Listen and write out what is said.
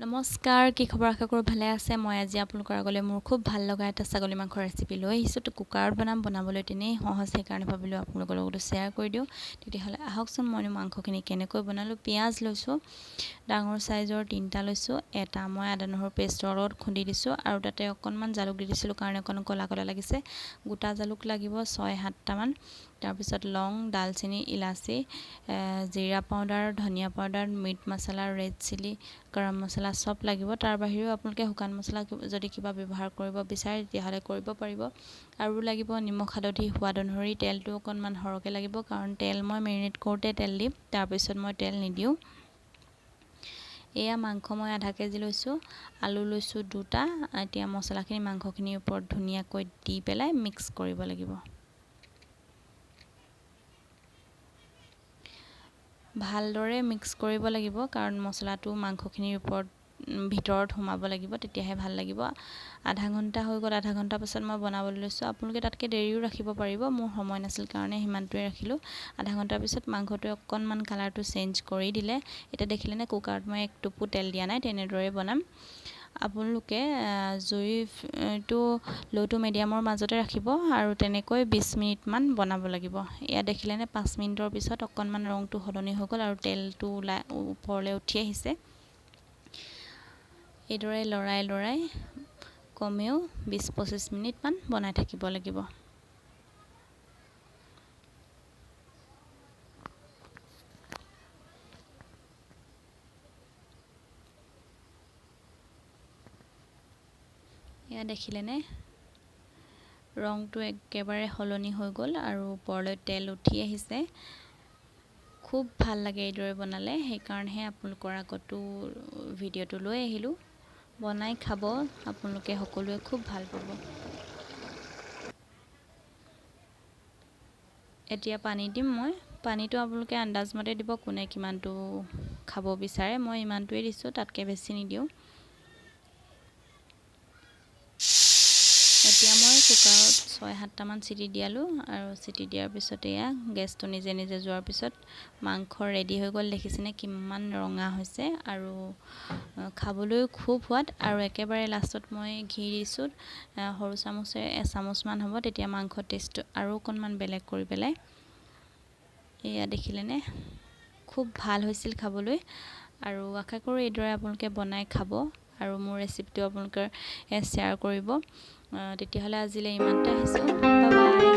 নমস্কাৰ, কি খবৰ? আশা কৰোঁ ভালে আছে। মই আজি আপোনালোকৰ আগলৈ মোৰ খুব ভাল লগা এটা ছাগলী মাংসৰ ৰেচিপি লৈ আহিছোঁ। তো কুকাৰত বনাবলৈ তেনেই সহজ, সেইকাৰণে ভাবিলোঁ আপোনালোকৰ লগতো শ্বেয়াৰ কৰি দিওঁ। তেতিয়াহ'লে আহকচোন, মই মাংসখিনি কেনেকৈ বনালোঁ। পিঁয়াজ লৈছোঁ, ডাঙৰ সাইজৰ 3টা লৈছোঁ। এটা মই আদা নহৰু পেষ্টৰ লগত খুন্দি দিছোঁ আৰু তাতে অকণমান জালুক দি দিছিলোঁ কাৰণে অকণ ক'লা ক'লা লাগিছে। গোটা জালুক লাগিব 6-7টামান। তাৰপিছত লং, ডালচেনি, ইলাচি, জিৰা পাউডাৰ, ধনিয়া পাউডাৰ, মিট মছলা, ৰেড চিলি, গৰম মছলা চব লাগিব। তাৰ বাহিৰেও আপোনালোকে শুকান মছলা যদি কিবা ব্যৱহাৰ কৰিব বিচাৰে তেতিয়াহ'লে কৰিব পাৰিব। আৰু লাগিব নিমখ, হালধি, সোৱাদ অনুসৰি। তেলটো অকণমান সৰহকৈ লাগিব কাৰণ তেল মই মেৰিনেট কৰোঁতে তেল দিম, তাৰপিছত মই তেল নিদিওঁ। এয়া মাংস মই আধা কেজি লৈছোঁ, আলু লৈছোঁ 2টা। এতিয়া মছলাখিনি মাংসখিনিৰ ওপৰত ধুনীয়াকৈ দি পেলাই মিক্স কৰিব লাগিব। ভালদৰে মিক্স কৰিব লাগিব কাৰণ মছলাটো মাংসখিনিৰ ভিতৰত সোমাব লাগিব, তেতিয়াহে ভাল লাগিব। আধা ঘণ্টা হৈ গ'ল। আধা ঘণ্টা পাছত মই বনাবলৈ লৈছোঁ। আপোনালোকে তাতকৈ দেৰিও ৰাখিব পাৰিব, মোৰ সময় নাছিল কাৰণে সিমানটোৱে ৰাখিলোঁ। আধা ঘণ্টাৰ পিছত মাংসটোৱে অকণমান কালাৰটো চেঞ্জ কৰি দিলে। এতিয়া দেখিলেনে কুকাৰত মই এক টোপো তেল দিয়া নাই, তেনেদৰে বনাম। আপোনালোকে জুইটো ল' টু মিডিয়ামৰ মাজতে ৰাখিব আৰু তেনেকৈ 20 মিনিটমান বনাব লাগিব। এয়া দেখিলেনে 5 মিনিটৰ পিছত অকণমান ৰংটো সলনি হৈ গ'ল আৰু তেলটো ওপৰলৈ উঠি আহিছে। এইদৰে লৰাই কমেও 20-25 মিনিটমান বনাই থাকিব লাগিব। এয়া দেখিলেনে ৰংটো একেবাৰে সলনি হৈ গ'ল আৰু ওপৰলৈ তেল উঠি আহিছে। খুব ভাল লাগে এইদৰে বনালে, সেইকাৰণেহে আপোনালোকৰ আগতো ভিডিঅ'টো লৈ আহিলোঁ। বনাই খাব, আপোনালোকে সকলোৱে খুব ভাল পাব। এতিয়া পানী দিম মই। পানীটো আপোনালোকে আন্দাজমতে দিব, কোনে কিমানটো খাব বিচাৰে। মই ইমানটোৱে দিছোঁ, তাতকৈ বেছি নিদিওঁ। এতিয়া মই কুকাৰত 6-7টামান চিটি দিয়ালোঁ আৰু চিটি দিয়াৰ পিছত এয়া গেছটো নিজে নিজে যোৱাৰ পিছত মাংস ৰেডি হৈ গ'ল। দেখিছেনে কিমান ৰঙা হৈছে আৰু খাবলৈও খুব সোৱাদ। আৰু একেবাৰে লাষ্টত মই ঘি দিছোঁ, সৰু চামুচেৰে এচামুচমান হ'ব, তেতিয়া মাংস টেষ্টটো আৰু অকণমান বেলেগ কৰি পেলাই। এয়া দেখিলেনে খুব ভাল হৈছিল খাবলৈ আৰু আশা কৰোঁ এইদৰে আপোনালোকে বনাই খাব আৰু মোৰ ৰেচিপিটো আপোনালোকে শ্বেয়াৰ কৰিব। তেতিয়াহ'লে আজিলৈ ইমানতে আহিছোঁ। Bye bye.